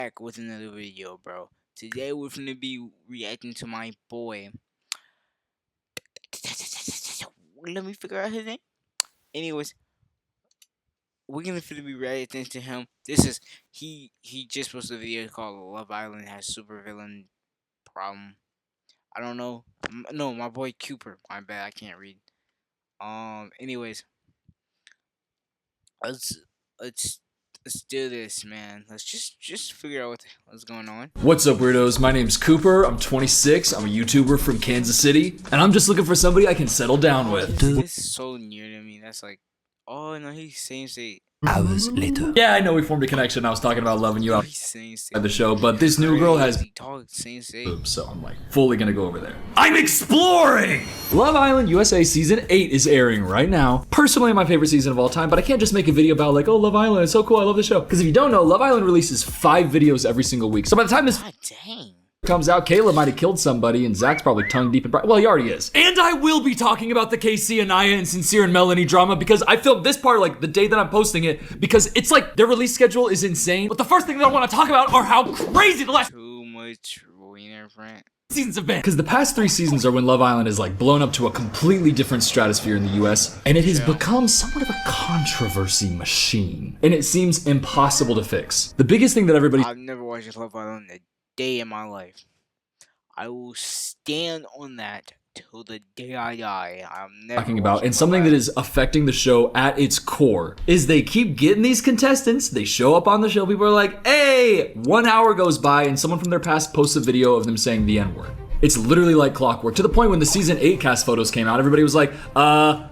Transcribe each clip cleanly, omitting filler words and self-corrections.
Back with another video, bro. Today we're gonna be reacting to my boy. Let me figure out his name. Anyways, we're gonna be reacting to him. This is he just posted a video called Love Island has supervillain problem. I don't know. No, my boy Cooper. My bad, I can't read. Anyways, let's let's do this, man. Let's just figure out what's going on. What's up, weirdos? My name's Cooper. I'm 26. I'm a YouTuber from Kansas City, and I'm just looking for somebody I can settle down with. This is so near to me. That's like, oh no, he's same state. Hours later. Yeah, I know we formed a connection. I was talking about loving you out He's same state. at the show, but this new girl has same state. boobs, so I'm like fully gonna go over there. I'm exploring! Love Island USA Season 8 is airing right now. Personally, my favorite season of all time, but I can't just make a video about like, oh, Love Island, it's so cool, I love the show. Because if you don't know, Love Island releases 5 videos every single week. So by the time this God dang. comes out, Caleb might have killed somebody, and Zach's probably tongue deep in well, he already is. And I will be talking about the KC, Anaya, and Sincere and Melanie drama because I filmed this part like the day that I'm posting it because it's like their release schedule is insane. But the first thing that I want to talk about are how crazy the last Too much wiener friend. seasons have been. Because the past 3 seasons are when Love Island is like blown up to a completely different stratosphere in the US, and it has become somewhat of a controversy machine. And it seems impossible to fix. The biggest thing that everybody I've never watched Love Island a day in my life. I will stand on that till the day I die. I'm never talking about, watching and Love something that Island. is affecting the show at its core, is they keep getting these contestants, they show up on the show, people are like, hey, 1 hour goes by and someone from their past posts a video of them saying the N-word. It's literally like clockwork, to the point when the season 8 cast photos came out, everybody was like,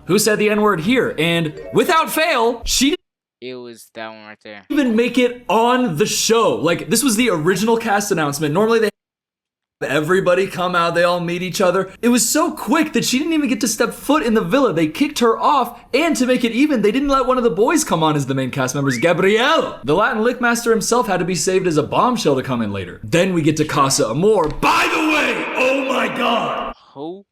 who said the N-word here? And without fail, she It was that one right there. didn't even make it on the show. Like, this was the original cast announcement. Normally they everybody come out, they all meet each other. It was so quick that she didn't even get to step foot in the villa. They kicked her off, and to make it even, they didn't let one of the boys come on as the main cast members, Gabriel. The Latin lickmaster himself had to be saved as a bombshell to come in later. Then we get to Casa Amor. By the way, oh my god! Who?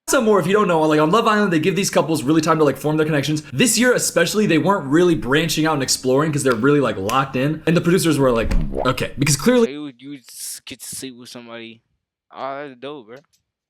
Some more, if you don't know, like on Love Island, they give these couples really time to like form their connections. This year especially, they weren't really branching out and exploring because they're really like locked in. And the producers were like, okay, because clearly So you just get to sleep with somebody. Oh, that's dope, bro.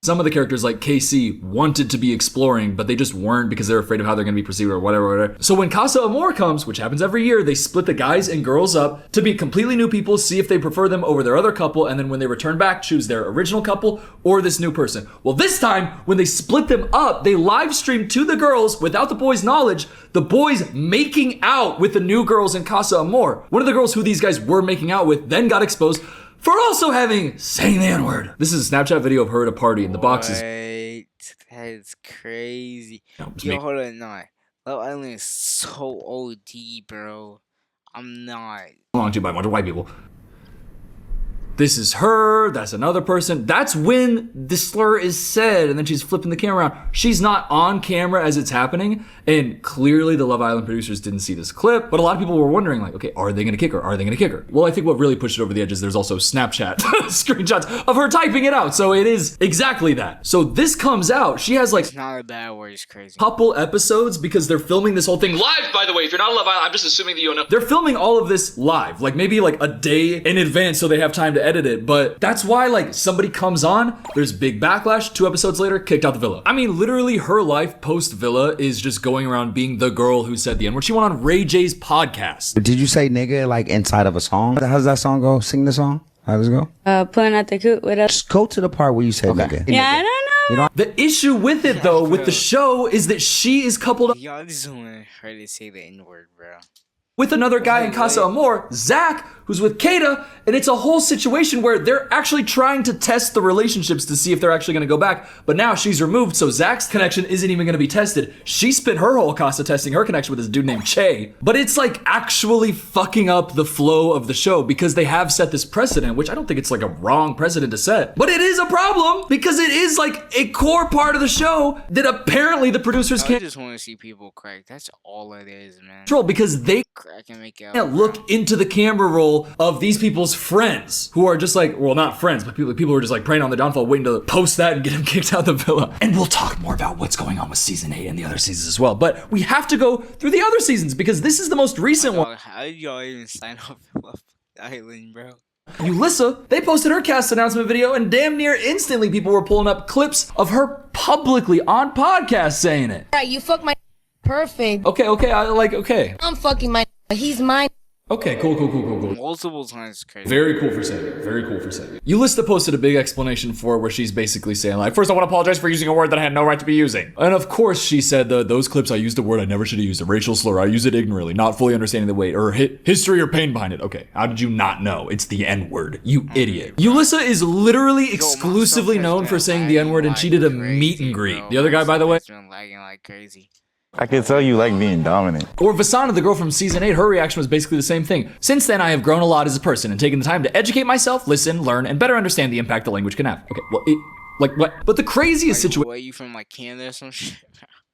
some of the characters like KC wanted to be exploring, but they just weren't because they're afraid of how they're gonna be perceived or whatever. So when Casa Amor comes, which happens every year, they split the guys and girls up to be completely new people, see if they prefer them over their other couple, and then when they return back, choose their original couple or this new person. Well, this time, when they split them up, they live streamed to the girls without the boys' knowledge, the boys making out with the new girls in Casa Amor. One of the girls who these guys were making out with then got exposed for also saying the N-word. This is a Snapchat video of her at a party, and the box is Wait, that is crazy. it's Yo, me. hold on, no. Love Island is so OD, bro. I'm not. belonged to by a bunch of white people. This is her, that's another person. That's when the slur is said, and then she's flipping the camera around. She's not on camera as it's happening, and clearly the Love Island producers didn't see this clip, but a lot of people were wondering, like, okay, are they gonna kick her? Are they gonna kick her? Well, I think what really pushed it over the edge is there's also Snapchat screenshots of her typing it out, so it is exactly that. So this comes out, she has like It's not a bad word, it's crazy. couple episodes because they're filming this whole thing live, by the way. If you're not on Love Island, I'm just assuming that you don't know. They're filming all of this live, like maybe like a day in advance so they have time to edit it. But that's why like somebody comes on, there's big backlash, 2 episodes later, kicked out the villa. I mean, literally her life post villa is just going around being the girl who said the N-word. She went on Ray J's podcast. Did you say nigga like inside of a song? How does that song go? Sing the song. How does it go? Pulling out the coot with us. Just go to the part where you say nigga. Yeah, I don't know. The issue with it though, with the show, is that she is coupled up Y'all just want her to say the N-word, bro. with another guy in Casa Amor, Zach, who's with Kata, and it's a whole situation where they're actually trying to test the relationships to see if they're actually gonna go back, but now she's removed, so Zach's connection isn't even gonna be tested. She spent her whole Casa testing her connection with this dude named Che, but it's like actually fucking up the flow of the show because they have set this precedent, which I don't think it's like a wrong precedent to set, but it is a problem because it is like a core part of the show that apparently the producers I can't just want to see people crack. That's all it is, man. control because they Crack and make out. can't look into the camera roll example of these people's friends who are just like, well, not friends, but people who are just like preying on the downfall, waiting to post that and get him kicked out of the villa. And we'll talk more about what's going on with season 8 and the other seasons as well. But we have to go through the other seasons because this is the most recent one. How did y'all even sign up for Love Island, bro? Yulissa, they posted her cast announcement video and damn near instantly people were pulling up clips of her publicly on podcasts saying it. Right, you fuck my perfect. Okay. I'm fucking my he's mine. Okay, cool. Multiple times, crazy. Very cool for saying it. Yulissa posted a big explanation for it where she's basically saying like, first I want to apologize for using a word that I had no right to be using. And of course she said those clips I used a word I never should have used, a racial slur. I use it ignorantly, not fully understanding the weight or history or pain behind it. Okay, how did you not know? It's the N-word, you idiot. Yulissa is literally exclusively known for saying the N-word and she did a meet and greet. The other guy, by the way, It's been lagging like crazy. I can tell you like being dominant. or Vasana, the girl from season 8, her reaction was basically the same thing. Since then, I have grown a lot as a person and taken the time to educate myself, listen, learn, and better understand the impact the language can have. Okay, well, what? But the craziest situation What, you from like Canada or some shit?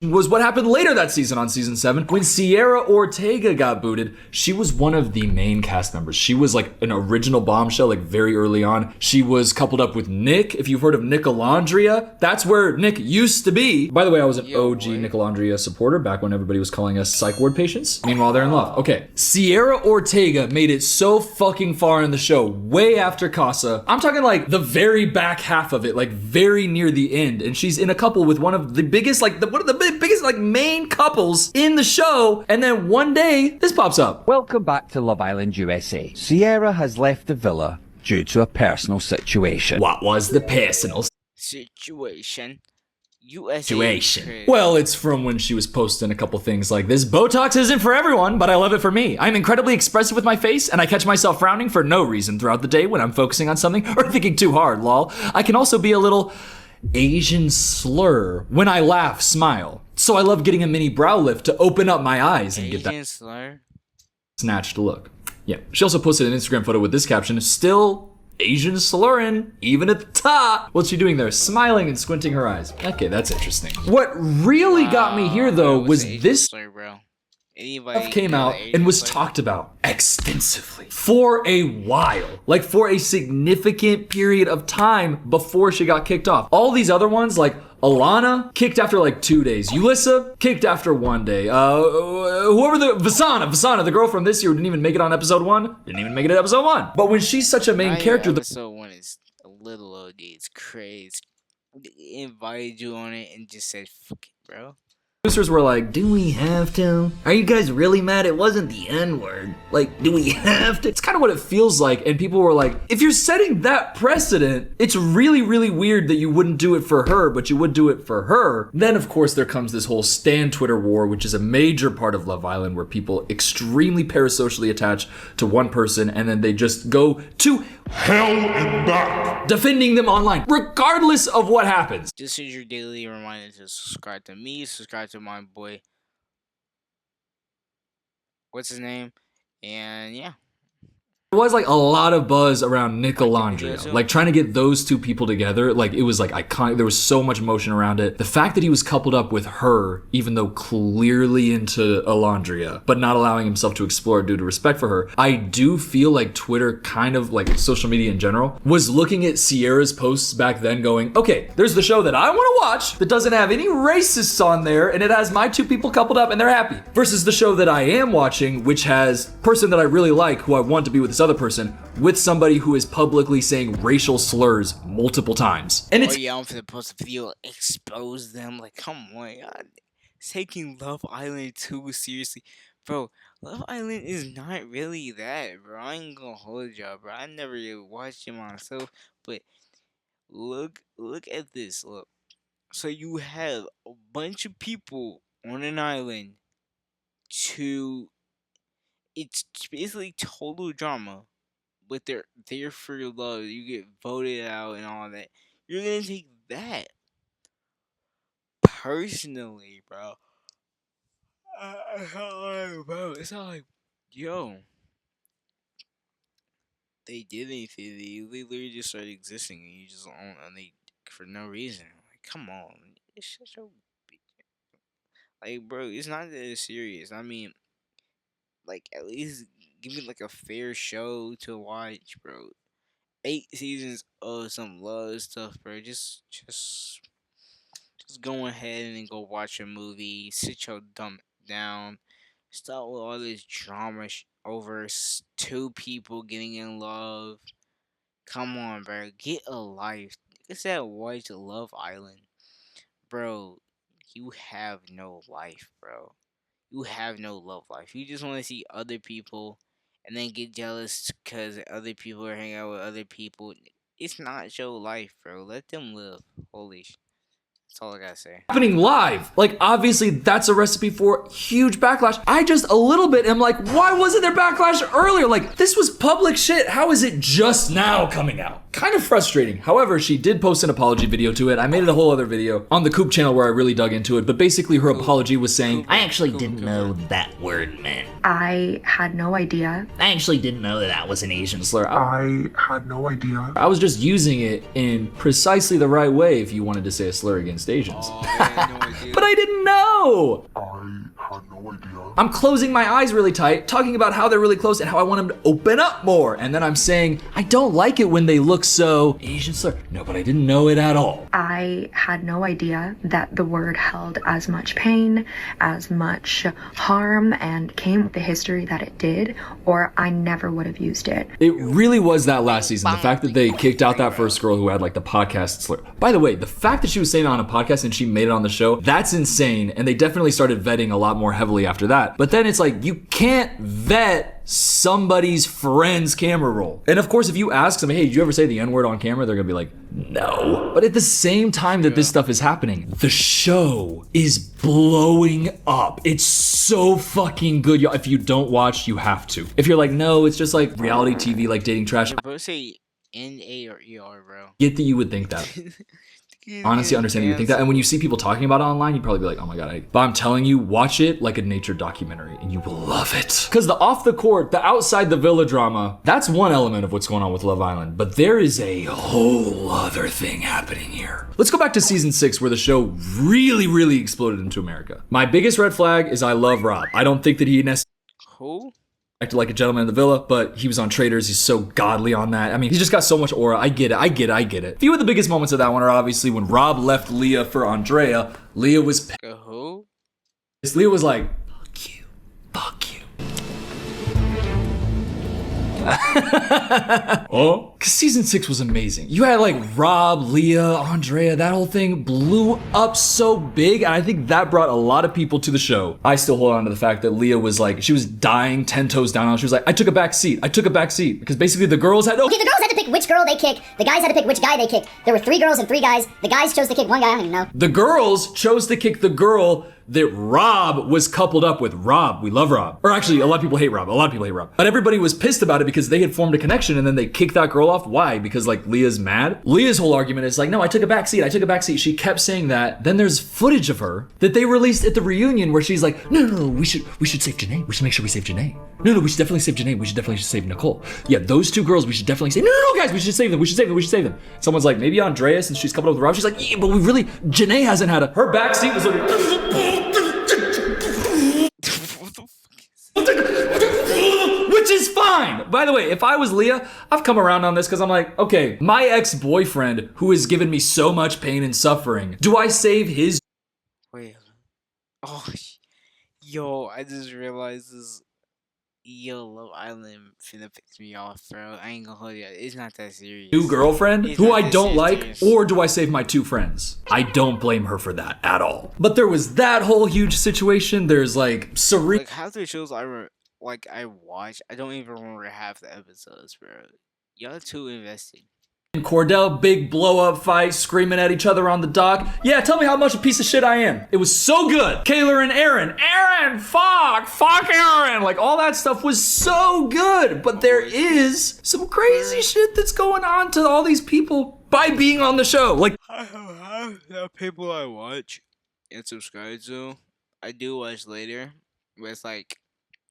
was what happened later that season on season 7 when Sierra Ortega got booted. She was one of the main cast members. She was like an original bombshell, like very early on. She was coupled up with Nick. If you've heard of Nicolandria, that's where Nick used to be. By the way, I was an OG Nicolandria supporter back when everybody was calling us psych ward patients. Meanwhile, they're in love. Okay, Sierra Ortega made it so fucking far in the show, way after Casa. I'm talking like the very back half of it, like very near the end, and she's in a couple with one of the biggest, like one of the biggest like main couples in the show, and then one day this pops up. Welcome back to Love Island USA. Sierra has left the villa due to a personal situation. What was the personal Situation. situation? Well, it's from when she was posting a couple things like this. Botox isn't for everyone, but I love it for me. I'm incredibly expressive with my face, and I catch myself frowning for no reason throughout the day when I'm focusing on something or thinking too hard, lol. I can also be a little Asian slur when I laugh, smile. So I love getting a mini brow lift to open up my eyes and get that Asian slur. snatched look. Yeah. She also posted an Instagram photo with this caption, still Asian slurring, even at the top. What's she doing there? Smiling and squinting her eyes. Okay, that's interesting. What really got me here though That was Asian this slur, bro. Anybody stuff came know out the Asian and was slur? talked about extensively for a while, like for a significant period of time before she got kicked off. All these other ones, like Alana, kicked after like 2 days. Yulissa, kicked after 1 day. Vasana, the girl from this year who didn't even make it on episode 1, didn't even make it at episode 1. But when she's such a main Now your character, episode 1 is a little OD. It's crazy. They invited you on it and just said, "Fuck it, bro." producers were like, do we have to? Are you guys really mad it wasn't the N-word? Like, do we have to? It's kind of what it feels like. And people were like, if you're setting that precedent, it's really, really weird that you wouldn't do it for her, but you would do it for her. Then, of course, there comes this whole Stan Twitter war, which is a major part of Love Island, where people extremely parasocially attach to one person and then they just go to hell and back, defending them online, regardless of what happens. This is your daily reminder to subscribe to me, subscribe to my boy. What's his name? And yeah. There was like a lot of buzz around Like Nicolandria, the like trying to get those two people together. Like it was like iconic. There was so much motion around it. The fact that he was coupled up with her, even though clearly into Alandria, but not allowing himself to explore due to respect for her. I do feel like Twitter, kind of like social media in general, was looking at Sierra's posts back then going, okay, there's the show that I want to watch that doesn't have any racists on there and it has my two people coupled up and they're happy. Versus the show that I am watching, which has person that I really like who I want to be with this other person, with somebody who is publicly saying racial slurs multiple times. And it's I'm finna post a video, expose them. Like, come on, y'all taking Love Island too seriously. Bro, Love Island is not really that, bro. I ain't gonna hold y'all, bro. I never really watched it myself, but look at this. Look. So you have a bunch of people on an island to it's basically total drama, but they're there for your love. You get voted out and all that. You're gonna take that personally, bro. Bro, it's not like, yo, they did anything. They literally just started existing, and you just own and they for no reason. Like, come on, it's such a like, bro. It's not that serious. I mean, like, at least give me like a fair show to watch, bro. 8 seasons of some love stuff, bro. Just go ahead and go watch a movie. Sit your dumb down. Stop with all this drama over two people getting in love. Come on, bro. Get a life. Like I said, watch Love Island, bro. You have no life, bro. You have no love life. You just want to see other people and then get jealous because other people are hanging out with other people. It's not your life, bro. Let them live. Holy sh. That's all I gotta say. Happening live. Like, obviously, that's a recipe for huge backlash. I just a little bit am like, why wasn't there backlash earlier? Like, this was public shit. How is it just now coming out? Kind of frustrating. However, she did post an apology video to it. I made it a whole other video on the Coop channel where I really dug into it. But basically, her apology was saying, I actually didn't know that word meant. I had no idea. I actually didn't know that was an Asian slur. I had no idea. I was just using it in precisely the right way if you wanted to say a slur against Asians. Oh, I had no idea. But I didn't know! I had no idea. I'm closing my eyes really tight, talking about how they're really close and how I want them to open up more. And then I'm saying, I don't like it when they look so Asian slur. No, but I didn't know it at all. I had no idea that the word held as much pain, as much harm, and came with the history that it did, or I never would have used it. It really was that last season. The fact that they kicked out that first girl who had like the podcast slur. By the way, the fact that she was saying it on a podcast and she made it on the show, that's insane. And they definitely started vetting a lot more heavily after that. But then it's like, you can't vet somebody's friend's camera roll. And of course, if you ask them, hey, did you ever say the N-word on camera? They're gonna be like, no. But at the same time that this stuff is happening, the show is blowing up. It's so fucking good. Y'all, if you don't watch, you have to. If you're like, no, it's just like reality TV, like dating trash. Bro, say N-A or E-R, bro. Get that you would think that. Honestly, understand you think that. And when you see people talking about it online, you'd probably be like, oh my God. But I'm telling you, watch it like a nature documentary and you will love it. Because the off the court, the outside the villa drama, that's one element of what's going on with Love Island. But there is a whole other thing happening here. Let's go back to season 6 where the show really, really exploded into America. My biggest red flag is I love Rob. I don't think that he necessarily Who? acted like a gentleman in the villa, but he was on Traitors. He's so godly on that. I mean, he's just got so much aura. I get it. Few of the biggest moments of that one are obviously when Rob left Leah for Andrea. Leah was Who? Leah was like, fuck you. Oh, because season 6 was amazing. You had like Rob, Leah, Andrea, that whole thing blew up so big, and I think that brought a lot of people to the show. I still hold on to the fact that Leah was like, she was dying 10 toes down. She was like, I took a back seat because basically the girls had Okay, the girls had to pick which girl they kick. The guys had to pick which guy they kick. There were 3 girls and 3 guys. The guys chose to kick one guy. I don't even know. The girls chose to kick the girl that Rob was coupled up with. Rob, we love Rob. Or actually, a lot of people hate Rob. But everybody was pissed about it because they had formed a connection and then they kicked that girl off. Why? Because like Leah's mad? Leah's whole argument is like, no, I took a back seat. She kept saying that. Then there's footage of her that they released at the reunion where she's like, no, we should save Janae. We should make sure we save Janae. No, we should definitely save Janae. We should definitely save Nicole. Yeah, those 2 girls, we should definitely save. No, guys, we should save them. Someone's like, maybe Andrea, since she's coupled up with Rob. She's like, yeah, but Janae hasn't had her back seat was like, which is fine. By the way, if I was Leah, I've come around on this because I'm like, okay, my ex-boyfriend who has given me so much pain and suffering, do I save his? Wait. Oh, yo, I just realized this. Yo, Love Island finna piss me off, bro. I ain't gonna hold you. It's not that serious. New girlfriend It's who not I that don't like, serious. or do I save my 2 friends? I don't blame her for that at all. But there was that whole huge situation. There's like Serena. Like half the shows I watch, I don't even remember half the episodes, bro. Y'all too invested. And Cordell, big blow up fight, screaming at each other on the dock. Yeah, tell me how much a piece of shit I am. It was so good. Kayla and Aaron, fuck Aaron. Like all that stuff was so good. But there is some crazy shit that's going on to all these people by being on the show. Like I don't have the people I watch and subscribe to. I do watch later, but it's like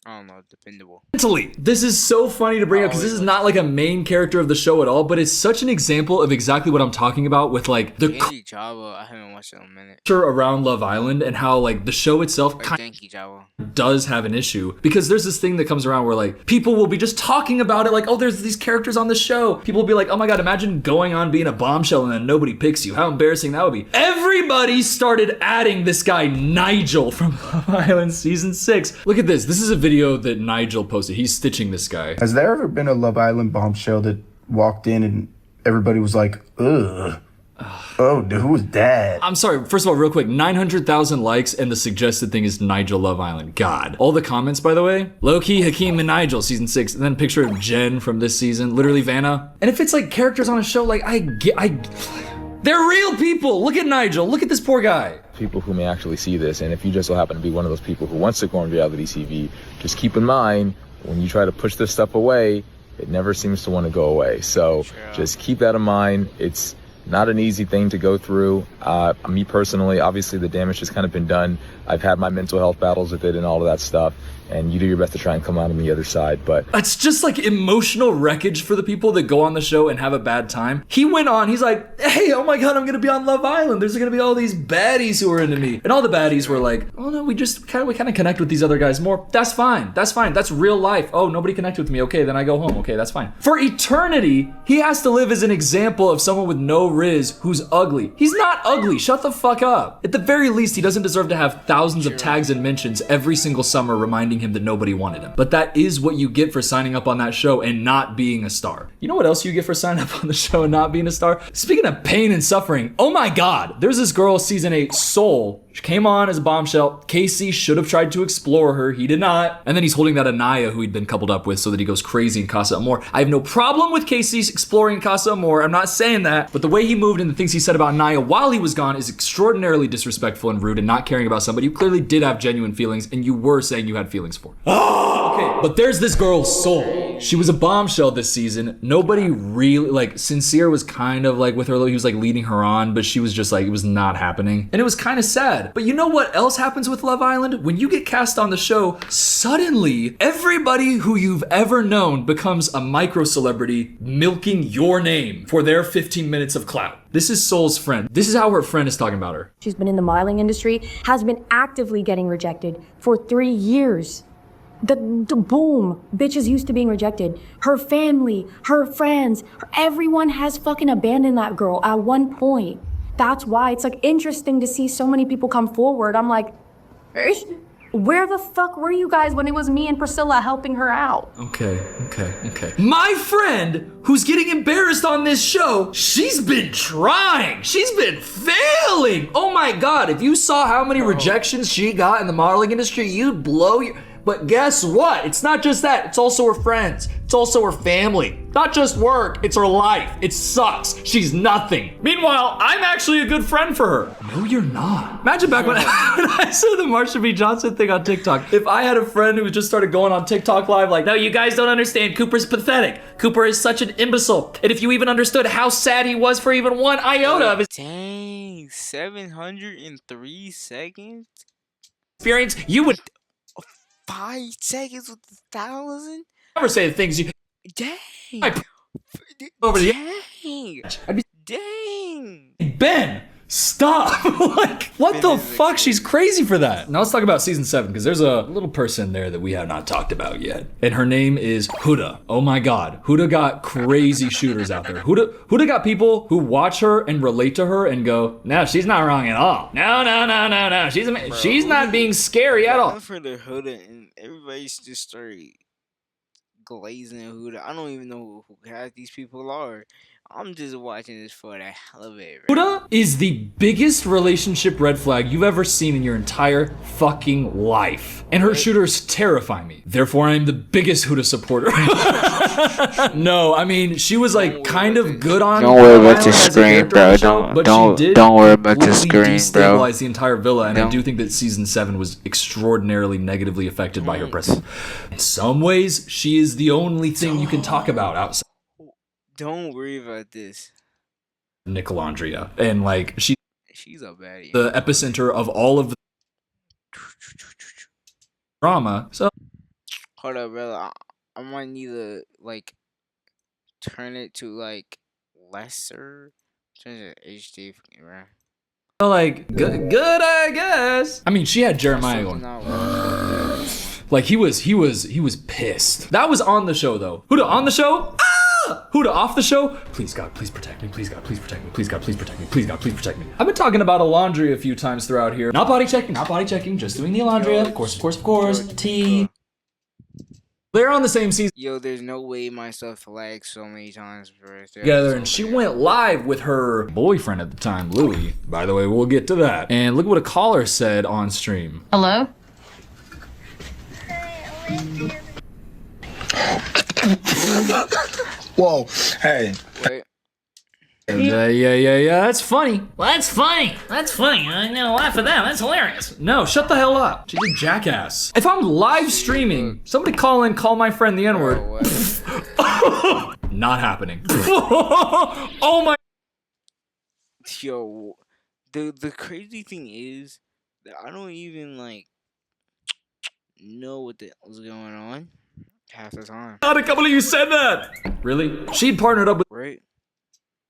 I don't know, dependable. Mentally, this is so funny to bring up because this is not like a main character of the show at all, but it's such an example of exactly what I'm talking about with like the Genki Java, I haven't watched it in a minute. culture around Love Island and how like the show itself Or kind Genki Java. does have an issue because there's this thing that comes around where like people will be just talking about it like, oh, there's these characters on the show. People will be like, oh my god, imagine going on being a bombshell and then nobody picks you. How embarrassing that would be. Everybody started adding this guy Nigel from Love Island season 6. Look at this. This is a video that Nigel posted. He's stitching this guy. Has there ever been a Love Island bombshell that walked in and everybody was like, ugh? Oh, dude, who was that? I'm sorry, first of all, real quick, 900,000 likes and the suggested thing is Nigel Love Island. God. All the comments, by the way, Loki, Hakeem, and Nigel, season 6. And then picture of Jen from this season, literally Vanna. And if it's like characters on a show, like they're real people. Look at Nigel. Look at this poor guy. People who may actually see this, and if you just so happen to be one of those people who wants to go on reality TV, just keep in mind, when you try to push this stuff away, it never seems to want to go away. So just keep that in mind. It's not an easy thing to go through. Me personally, obviously the damage has kind of been done. I've had my mental health battles with it and all of that stuff. And you do your best to try and come out on the other side, but it's just like emotional wreckage for the people that go on the show and have a bad time. He went on, he's like, hey, oh my god, I'm gonna be on Love Island. There's gonna be all these baddies who are into me. And all the baddies were like, oh no, we kind of connect with these other guys more. That's fine. That's real life. Oh, nobody connected with me. Okay, then I go home. Okay, that's fine. For eternity, he has to live as an example of someone with no riz who's ugly. He's not ugly. Shut the fuck up. At the very least, he doesn't deserve to have thousands of tags and mentions every single summer reminding him that nobody wanted him. But that is what you get for signing up on that show and not being a star. You know what else you get for signing up on the show and not being a star? Speaking of pain and suffering, oh my god, there's this girl, season 8, Soul. She came on as a bombshell. Casey should have tried to explore her. He did not. And then he's holding that Anaya who he'd been coupled up with so that he goes crazy in Casa Amor. I have no problem with Casey's exploring Casa Amor. I'm not saying that. But the way he moved and the things he said about Anaya while he was gone is extraordinarily disrespectful and rude and not caring about somebody who clearly did have genuine feelings and you were saying you had feelings for. Okay, but there's this girl, Soul. She was a bombshell this season. Nobody really, like, Sincere was kind of like with her, he was like leading her on, but she was just like, it was not happening. And it was kind of sad. But you know what else happens with Love Island? When you get cast on the show, suddenly everybody who you've ever known becomes a micro celebrity milking your name for their 15 minutes of clout. This is Soul's friend. This is how her friend is talking about her. She's been in the modeling industry, has been actively getting rejected for 3 years. The boom, bitches used to being rejected. Her family, her friends, everyone has fucking abandoned that girl at one point. That's why it's like interesting to see so many people come forward. I'm like, where the fuck were you guys when it was me and Priscilla helping her out? Okay. My friend, who's getting embarrassed on this show, she's been trying. She's been failing. Oh my god, if you saw how many rejections she got in the modeling industry, you'd blow your... But guess what? It's not just that. It's also her friends. It's also her family. Not just work. It's her life. It sucks. She's nothing. Meanwhile, I'm actually a good friend for her. No, you're not. Imagine back when I said the Marsha B. Johnson thing on TikTok. If I had a friend who just started going on TikTok live like, no, you guys don't understand. Cooper's pathetic. Cooper is such an imbecile. And if you even understood how sad he was for even one iota of his... Dang, 703 seconds? Experience, you would... 5 seconds with 1,000? Never say the things you... Dang! Over the... Dang! Ben! Stop! Like, what the fuck? She's crazy for that. Now let's talk about season 7, because there's a little person there that we have not talked about yet. And her name is Huda. Oh my god. Huda got crazy shooters out there. Huda got people who watch her and relate to her and go, no, she's not wrong at all. No. She's not being scary at all. I've heard of Huda and everybody's just started glazing at Huda. I don't even know who half these people are. I'm just watching this for the hell of it. Right? Huda is the biggest relationship red flag you've ever seen in your entire fucking life. And her shooters terrify me. Therefore, I'm the biggest Huda supporter. No, I mean, she was like kind of good on... Don't worry about the screen, bro. Don't worry about the screen, bro. Destabilized the entire villa, and I do think that season 7 was extraordinarily negatively affected by her presence. In some ways, she is the only thing you can talk about outside. Don't worry about this. Nicolandria. And like, she's a baddie. The epicenter of all of the drama. So Hold up, brother. I might need to like turn it to like lesser. Turn it to HD, bro. Like good, I guess. I mean, she had Jeremiah going. Like he was pissed. That was on the show though. Huda on the show? Ah! Huda off the show? Please God, please protect me. Please God, please protect me. Please God, please protect me. Please God, please protect me. I've been talking about Alondria a few times throughout here. Not body checking, just doing the Alondria. Of course. T. They're on the same season. Yo, there's no way my stuff lagged so many times, bro. Together, and she went live with her boyfriend at the time, Louis. By the way, we'll get to that. And look what a caller said on stream. Hello? Whoa, hey. Wait. Yeah, that's funny. Well, that's funny. I'm gonna laugh at that. That's hilarious. No, shut the hell up. She's a jackass. If I'm live streaming, somebody call my friend the N-word. Not happening. Oh my. Yo, the crazy thing is that I don't even like know what the hell's going on half the time. God, I can't believe you said that. Really? She'd partnered up with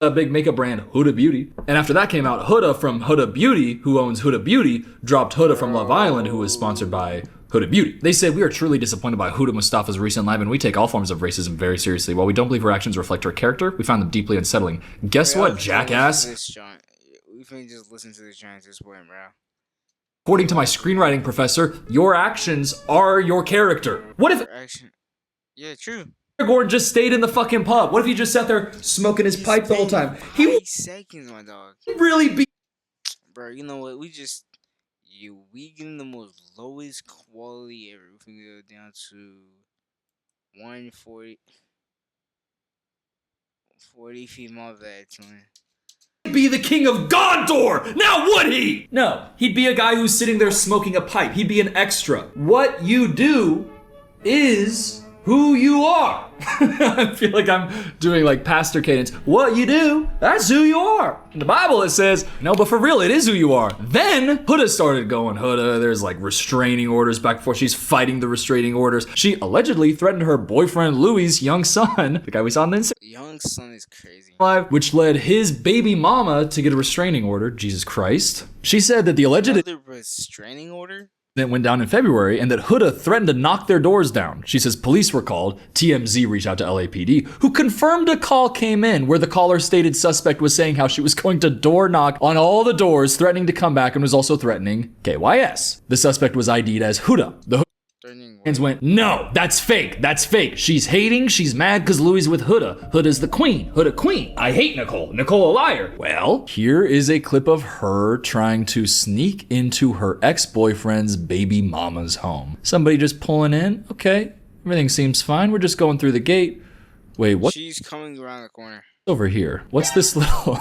a big makeup brand, Huda Beauty. And after that came out, Huda from Huda Beauty, who owns Huda Beauty, dropped Huda from Love Island, who was sponsored by Huda Beauty. They said, "We are truly disappointed by Huda Mustafa's recent live, and we take all forms of racism very seriously. While we don't believe her actions reflect her character, we found them deeply unsettling." Guess what, jackass? We can just listen to this giant at this point, bro. According to my screenwriting professor, your actions are your character. What if Yeah, true. Gordon just stayed in the fucking pub? What if he just sat there smoking his pipe the whole time? He would seconds, my dog. really be. Bro, you know what? We getting the most lowest quality ever. We can go down to 140 feet. My bad, twin. Be the king of Gondor! Now would he? No, he'd be a guy who's sitting there smoking a pipe. He'd be an extra. What you do is who you are. I feel like I'm doing like pastor cadence. What you do, that's who you are. In the Bible it says, no, but for real, it is who you are. Then Huda started going Huda. There's like restraining orders back before she's fighting the restraining orders. She allegedly threatened her boyfriend Louis' young son, the guy we saw in the Instagram young son is crazy. Live, which led his baby mama to get a restraining order. Jesus Christ. She said that the alleged restraining order that went down in February, and that Huda threatened to knock their doors down. She says police were called. TMZ reached out to LAPD, who confirmed a call came in where the caller stated suspect was saying how she was going to door knock on all the doors, threatening to come back, and was also threatening KYS. The suspect was ID'd as Huda. The fans went, no, that's fake. She's hating, she's mad because Louis with Huda. Huda's the queen. Huda queen. I hate Nicole. Nicole a liar. Well, here is a clip of her trying to sneak into her ex-boyfriend's baby mama's home. Somebody just pulling in. Okay, everything seems fine. We're just going through the gate. Wait, what? She's coming around the corner. Over here. What's this little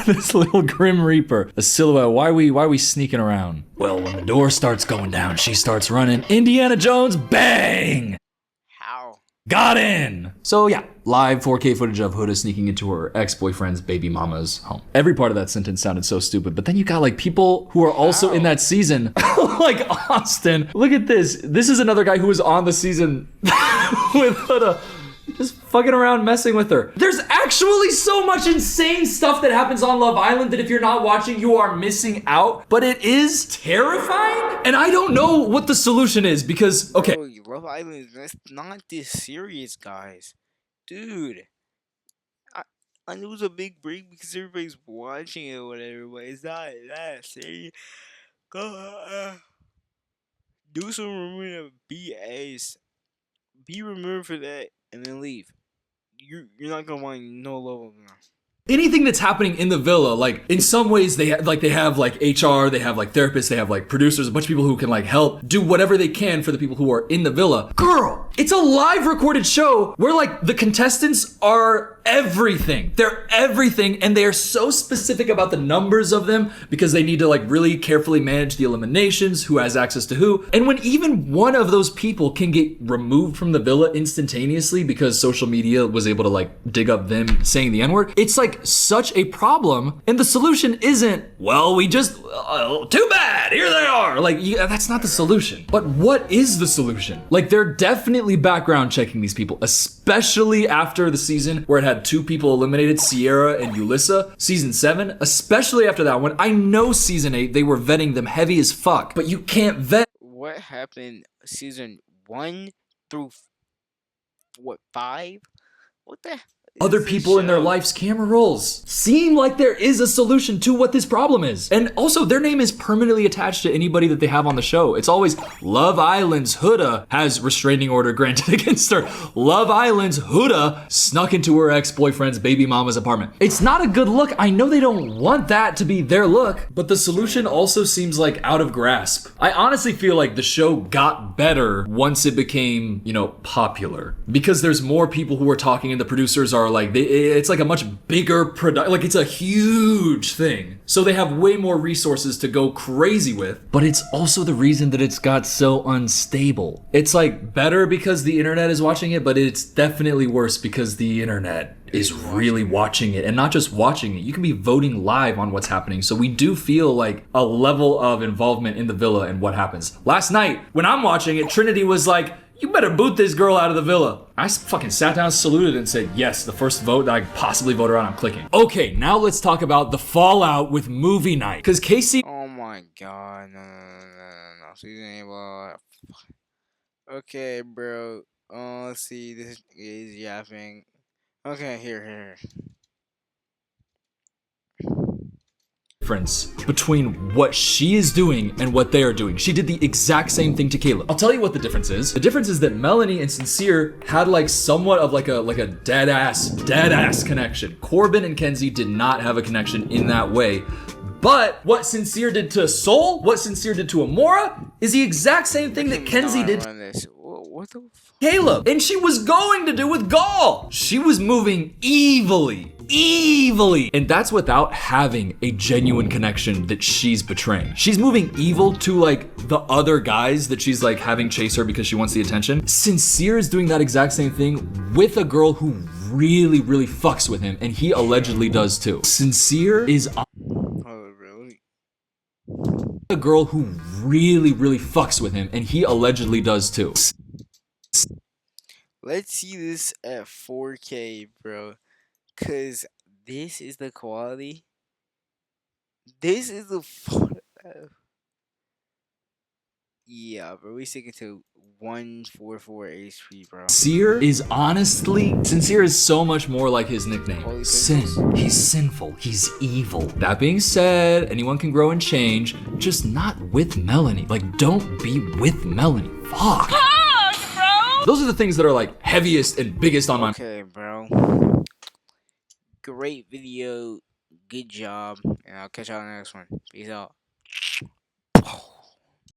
this little Grim Reaper? A silhouette. Why are we sneaking around? Well, when the door starts going down, she starts running. Indiana Jones, bang! How? Got in! So yeah, live 4K footage of Huda sneaking into her ex-boyfriend's baby mama's home. Every part of that sentence sounded so stupid, but then you got like people who are also in that season, like Austin. Look at this. This is another guy who was on the season with Huda. Just fucking around messing with her. There's actually so much insane stuff that happens on Love Island that if you're not watching, you are missing out. But it is terrifying. And I don't know what the solution is because, okay. Bro, Love Island is not this serious, guys. Dude. I know it was a big break because everybody's watching it or whatever, but it's not that serious. Do some removing BS. Be removed for that. And then leave. You're not gonna want no love of them. Anything that's happening in the villa, like in some ways they have like HR, they have like therapists, they have like producers, a bunch of people who can like help do whatever they can for the people who are in the villa. Girl, it's a live recorded show where like the contestants are everything. They're everything, and they are so specific about the numbers of them because they need to like really carefully manage the eliminations, who has access to who. And when even one of those people can get removed from the villa instantaneously because social media was able to like dig up them saying the N-word, it's like like such a problem, and the solution isn't, well, we just, too bad, here they are. Like, that's not the solution. But what is the solution? Like, they're definitely background checking these people, especially after the season where it had 2 people eliminated, Sierra and Yulissa. Season 7, especially after that one. I know season 8, they were vetting them heavy as fuck, but you can't vet. What happened season 1 through what 5? What the? Other people in their life's camera rolls seem like there is a solution to what this problem is. And also, their name is permanently attached to anybody that they have on the show. It's always Love Island's Huda has restraining order granted against her. Love Island's Huda snuck into her ex-boyfriend's baby mama's apartment. It's not a good look. I know they don't want that to be their look, but the solution also seems like out of grasp. I honestly feel like the show got better once it became, popular. Because there's more people who are talking and the producers are like, it's like a much bigger product, like it's a huge thing. So they have way more resources to go crazy with, but it's also the reason that it's got so unstable. It's like better because the internet is watching it, but it's definitely worse because the internet is really watching it, and not just watching it, you can be voting live on what's happening. So we do feel like a level of involvement in the villa and what happens. Last night, when I'm watching it, Trinity was like, you better boot this girl out of the villa. I fucking sat down, saluted, and said, yes, the first vote that I could possibly vote her on, I'm clicking. Okay, now let's talk about the fallout with movie night. Because Casey... Oh my god, no. Season 8, well, okay, bro. Let's see, this is yapping. Okay, here. Difference between what she is doing and what they are doing. She did the exact same thing to Caleb. I'll tell you what the difference is. The difference is that Melanie and Sincere had like somewhat of like a dead ass connection. Corbin and Kenzie did not have a connection in that way. But what Sincere did to Soul, what Sincere did to Amora, is the exact same thing that Kenzie did to what the Caleb. And she was going to do with Gaul. She was moving evilly. And that's without having a genuine connection that she's betraying. She's moving evil to like the other guys that she's like having chase her because she wants the attention. Sincere is doing that exact same thing with a girl who really fucks with him, and he allegedly does too. Sincere is a girl who really fucks with him, and he allegedly does too. Let's see this at 4K, bro. Cause this is the quality. This is the yeah, bro. We sticking to 144 HP, bro. Sincere is so much more like his nickname. Sin. He's sinful. He's evil. That being said, anyone can grow and change, just not with Melanie. Like, don't be with Melanie. Fuck. Pause, bro. Those are the things that are like heaviest and biggest on my. Okay, bro. Great video. Good job. And I'll catch y'all on the next one. Peace out.